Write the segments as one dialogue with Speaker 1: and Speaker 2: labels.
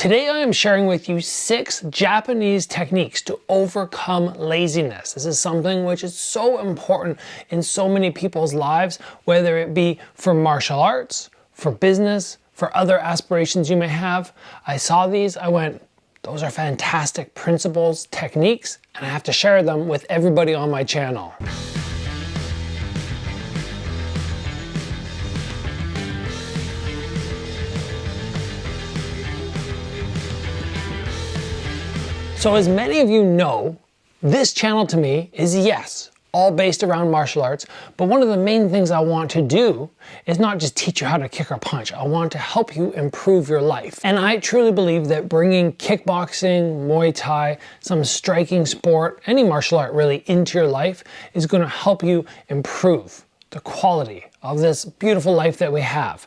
Speaker 1: Today I am sharing with you 6 Japanese techniques to overcome laziness. This is something which is so important in so many people's lives, whether it be for martial arts, for business, for other aspirations you may have. I saw these, I went, those are fantastic principles, techniques, and I have to share them with everybody on my channel. So as many of you know, this channel to me is, yes, all based around martial arts, but one of the main things I want to do is not just teach you how to kick or punch. I want to help you improve your life. And I truly believe that bringing kickboxing, Muay Thai, some striking sport, any martial art really into your life is going to help you improve the quality of this beautiful life that we have.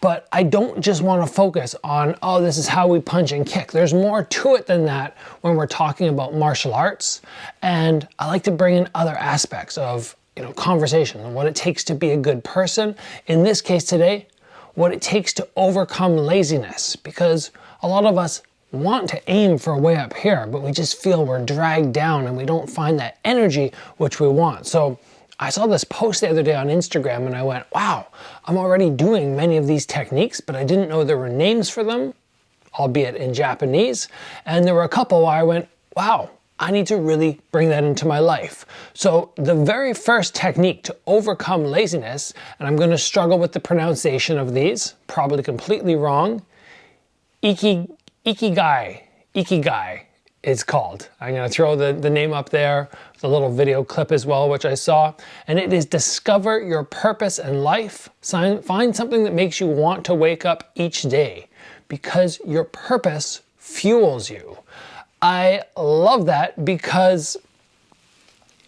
Speaker 1: But I don't just want to focus on, oh, this is how we punch and kick. There's more to it than that when we're talking about martial arts. And I like to bring in other aspects of, conversation and what it takes to be a good person. In this case today, what it takes to overcome laziness. Because a lot of us want to aim for way up here, but we just feel we're dragged down and we don't find that energy which we want. So I saw this post the other day on Instagram and I went, wow, I'm already doing many of these techniques, but I didn't know there were names for them, albeit in Japanese. And there were a couple where I went, wow, I need to really bring that into my life. So the very first technique to overcome laziness, and I'm going to struggle with the pronunciation of these, probably completely wrong, Ikigai is called. I'm going to throw the name up there, the little video clip as well, which I saw. And it is discover your purpose in life. Find something that makes you want to wake up each day because your purpose fuels you. I love that because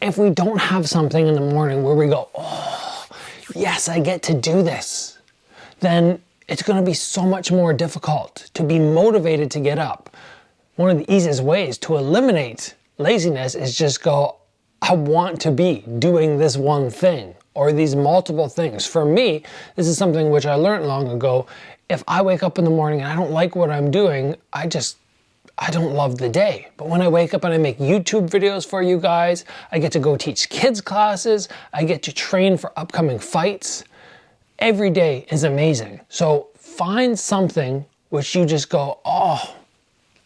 Speaker 1: if we don't have something in the morning where we go, oh, yes, I get to do this, then it's going to be so much more difficult to be motivated to get up. One of the easiest ways to eliminate laziness is just go, I want to be doing this one thing or these multiple things. For me, this is something which I learned long ago. If I wake up in the morning and I don't like what I'm doing, I don't love the day. But when I wake up and I make YouTube videos for you guys, I get to go teach kids classes, I get to train for upcoming fights. Every day is amazing. So find something which you just go, oh,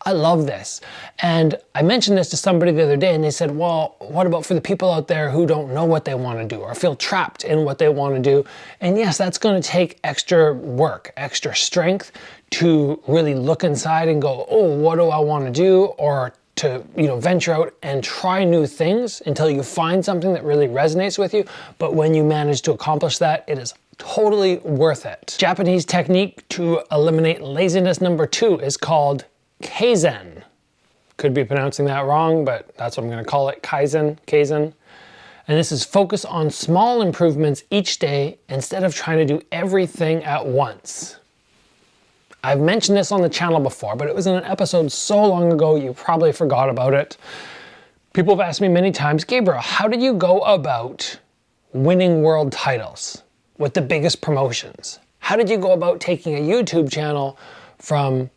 Speaker 1: I love this. And I mentioned this to somebody the other day and they said, well, what about for the people out there who don't know what they want to do or feel trapped in what they want to do? And yes, that's going to take extra work, extra strength to really look inside and go, oh, what do I want to do? Or to, venture out and try new things until you find something that really resonates with you. But when you manage to accomplish that, it is totally worth it. Japanese technique to eliminate laziness number 2 is called Kaizen. Could be pronouncing that wrong, but that's what I'm going to call it, Kaizen. And this is focus on small improvements each day instead of trying to do everything at once. I've mentioned this on the channel before, but it was in an episode so long ago you probably forgot about it. People have asked me many times, Gabriel, how did you go about winning world titles with the biggest promotions? How did you go about taking a YouTube channel from,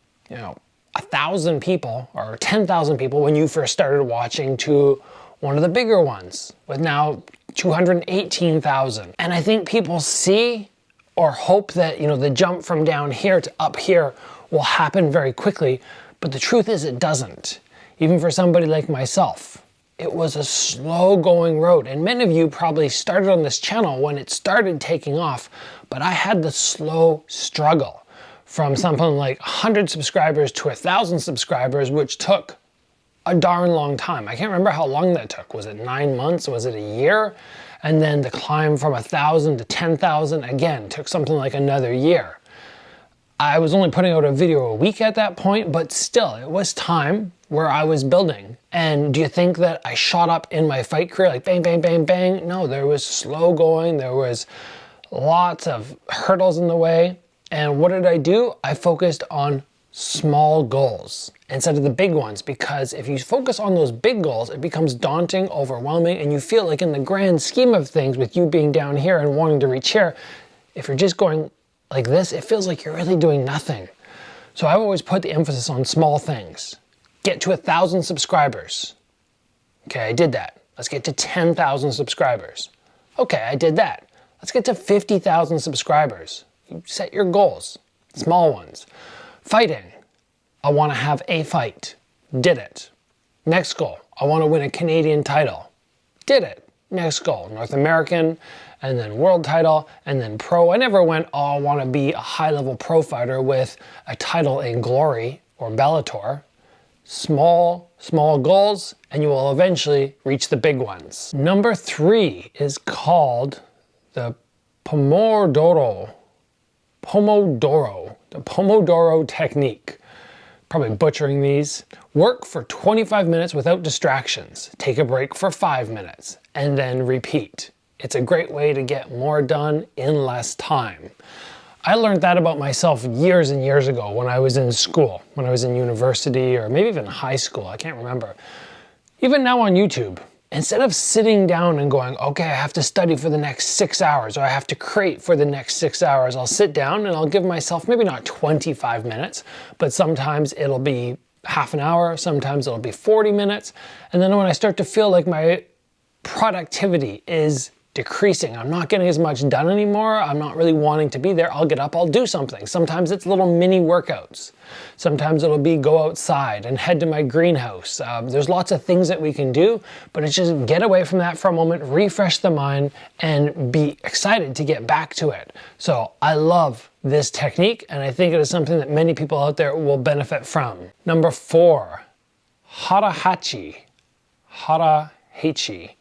Speaker 1: 1,000 people or 10,000 people when you first started watching to one of the bigger ones with now 218,000? And I think people see or hope that, the jump from down here to up here will happen very quickly. But the truth is it doesn't. Even for somebody like myself, it was a slow going road. And many of you probably started on this channel when it started taking off, but I had the slow struggle from something like 100 subscribers to 1,000 subscribers, which took a darn long time. I can't remember how long that took. Was it 9 months? Was it a year? And then the climb from 1,000 to 10,000, again, took something like another year. I was only putting out a video a week at that point, but still, it was time where I was building. And do you think that I shot up in my fight career like bang, bang, bang, bang? No, there was slow going. There was lots of hurdles in the way. And what did I do? I focused on small goals instead of the big ones, because if you focus on those big goals, it becomes daunting, overwhelming, and you feel like in the grand scheme of things, with you being down here and wanting to reach here, if you're just going like this, it feels like you're really doing nothing. So I've always put the emphasis on small things. Get to 1,000 subscribers. Okay, I did that. Let's get to 10,000 subscribers. Okay, I did that. Let's get to 50,000 subscribers. You set your goals, small ones. Fighting. I want to have a fight. Did it. Next goal. I want to win a Canadian title. Did it. Next goal. North American, and then world title, and then pro. I never went, oh, I want to be a high-level pro fighter with a title in Glory or Bellator. Small goals, and you will eventually reach the big ones. Number 3 is called the Pomodoro. The Pomodoro technique. Probably butchering these. Work for 25 minutes without distractions. Take a break for 5 minutes, and then repeat. It's a great way to get more done in less time. I learned that about myself years and years ago when I was in school, when I was in university, or maybe even high school, I can't remember. Even now on YouTube, instead of sitting down and going, okay, I have to study for the next 6 hours, or I have to create for the next 6 hours, I'll sit down and I'll give myself maybe not 25 minutes, but sometimes it'll be half an hour, sometimes it'll be 40 minutes. And then when I start to feel like my productivity is decreasing, I'm not getting as much done anymore, I'm not really wanting to be there, I'll get up, I'll do something. Sometimes it's little mini workouts. Sometimes it'll be go outside and head to my greenhouse. There's lots of things that we can do, but it's just get away from that for a moment, refresh the mind, and be excited to get back to it. So I love this technique, and I think it is something that many people out there will benefit from. Number 4, Hara hachi. Hara hachi.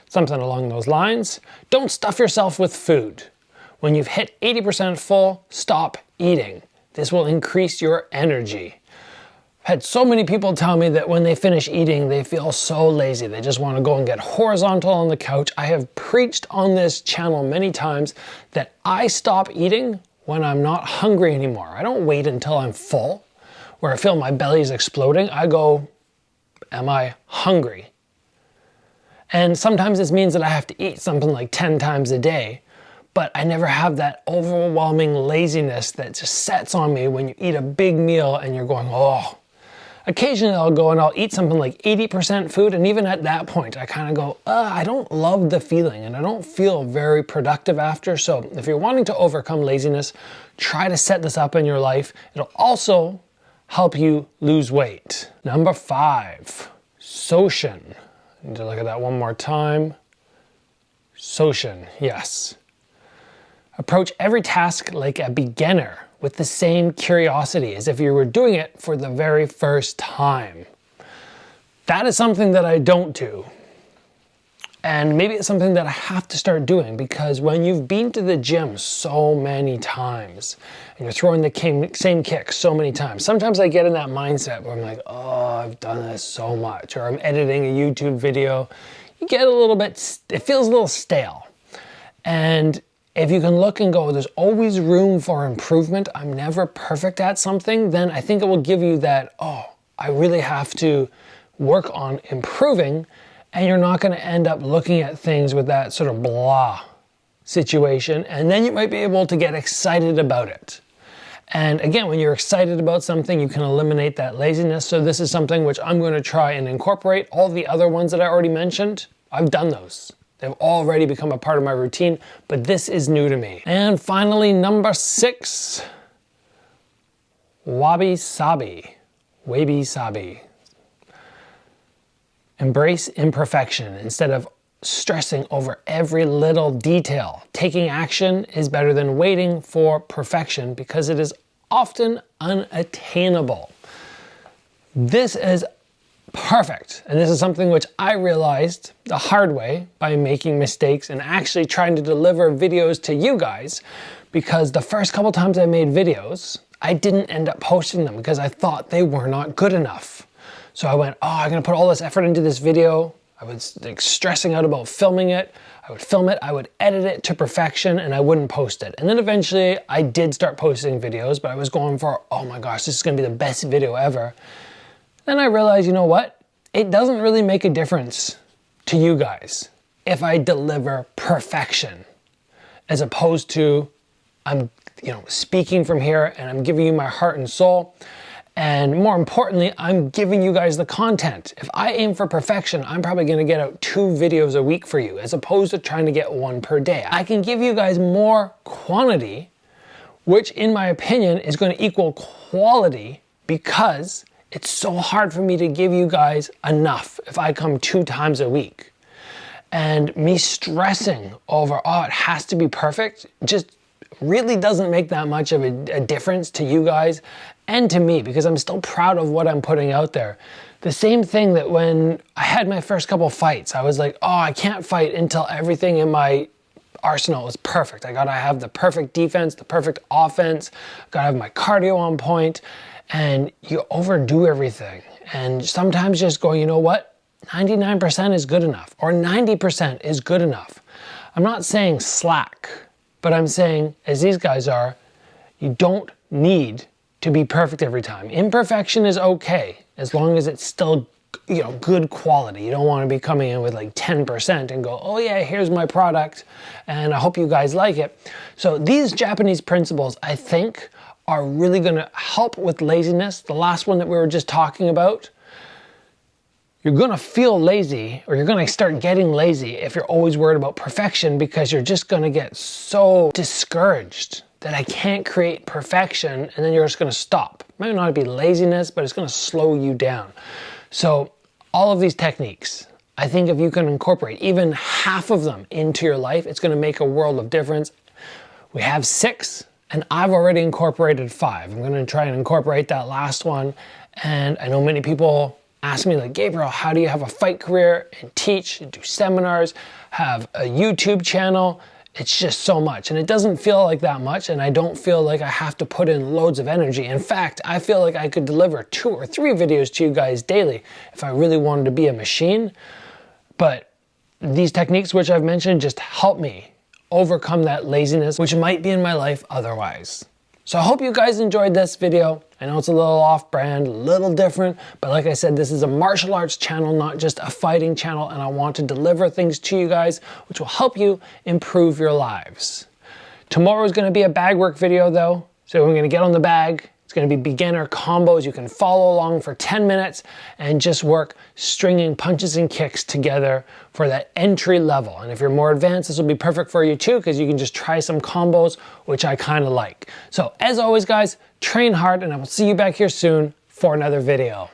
Speaker 1: Something along those lines. Don't stuff yourself with food. When you've hit 80% full, stop eating. This will increase your energy. I've had so many people tell me that when they finish eating, they feel so lazy. They just want to go and get horizontal on the couch. I have preached on this channel many times that I stop eating when I'm not hungry anymore. I don't wait until I'm full, where I feel my belly is exploding. I go, am I hungry? And sometimes this means that I have to eat something like 10 times a day, but I never have that overwhelming laziness that just sets on me when you eat a big meal and you're going, oh. Occasionally I'll go and I'll eat something like 80% food, and even at that point I kind of go, I don't love the feeling and I don't feel very productive after. So if you're wanting to overcome laziness, try to set this up in your life. It'll also help you lose weight. Number 5, Shoshin. I need to look at that one more time. Shoshin, yes. Approach every task like a beginner with the same curiosity as if you were doing it for the very first time. That is something that I don't do. And maybe it's something that I have to start doing, because when you've been to the gym so many times and you're throwing the same kick so many times, sometimes I get in that mindset where I'm like, oh, I've done this so much, or I'm editing a YouTube video. You get a little bit, it feels a little stale. And if you can look and go, there's always room for improvement, I'm never perfect at something, then I think it will give you that, oh, I really have to work on improving. And you're not going to end up looking at things with that sort of blah situation, and then you might be able to get excited about it. And again, when you're excited about something, you can eliminate that laziness. So this is something which I'm going to try and incorporate. All the other ones that I already mentioned, I've done those. They've already become a part of my routine, but this is new to me. And finally, number 6, Wabi-sabi. Wabi-sabi. Embrace imperfection instead of stressing over every little detail. Taking action is better than waiting for perfection because it is often unattainable. This is perfect, and this is something which I realized the hard way by making mistakes and actually trying to deliver videos to you guys, because the first couple times I made videos, I didn't end up posting them because I thought they were not good enough. So I went, oh, I'm gonna put all this effort into this video. I was like stressing out about filming it. I would film it, I would edit it to perfection, and I wouldn't post it. And then eventually I did start posting videos, but I was going for, oh my gosh, this is gonna be the best video ever. Then I realized, you know what? It doesn't really make a difference to you guys if I deliver perfection, as opposed to I'm speaking from here, and I'm giving you my heart and soul. And more importantly, I'm giving you guys the content. If I aim for perfection, I'm probably gonna get out 2 videos a week for you, as opposed to trying to get 1 per day. I can give you guys more quantity, which in my opinion is gonna equal quality, because it's so hard for me to give you guys enough if I come 2 times a week. And me stressing over, oh, it has to be perfect, just really doesn't make that much of a difference to you guys and to me, because I'm still proud of what I'm putting out there. The same thing that when I had my first couple fights, I was like, oh, I can't fight until everything in my arsenal is perfect. I gotta have the perfect defense, the perfect offense, gotta have my cardio on point, and you overdo everything. And sometimes just go, you know what? 99% is good enough, or 90% is good enough. I'm not saying slack, but I'm saying, as these guys are, you don't need to be perfect every time. Imperfection is okay, as long as it's still, good quality. You don't want to be coming in with like 10% and go, oh yeah, here's my product, and I hope you guys like it. So these Japanese principles, I think, are really gonna help with laziness. The last one that we were just talking about, you're gonna feel lazy, or you're gonna start getting lazy if you're always worried about perfection, because you're just gonna get so discouraged that I can't create perfection, and then you're just gonna stop. It might not be laziness, but it's gonna slow you down. So all of these techniques, I think if you can incorporate even half of them into your life, it's gonna make a world of difference. We have 6, and I've already incorporated 5. I'm gonna try and incorporate that last one. And I know many people ask me like, Gabriel, how do you have a fight career and teach and do seminars, have a YouTube channel? It's just so much, and it doesn't feel like that much, and I don't feel like I have to put in loads of energy. In fact, I feel like I could deliver 2 or 3 videos to you guys daily if I really wanted to be a machine. But these techniques which I've mentioned just help me overcome that laziness which might be in my life otherwise. So I hope you guys enjoyed this video. I know it's a little off-brand, a little different, but like I said, this is a martial arts channel, not just a fighting channel, and I want to deliver things to you guys which will help you improve your lives. Tomorrow is going to be a bag work video though, so we're going to get on the bag. It's going to be beginner combos. You can follow along for 10 minutes and just work stringing punches and kicks together for that entry level. And if you're more advanced, this will be perfect for you too, because you can just try some combos, which I kind of like. So as always, guys, train hard, and I will see you back here soon for another video.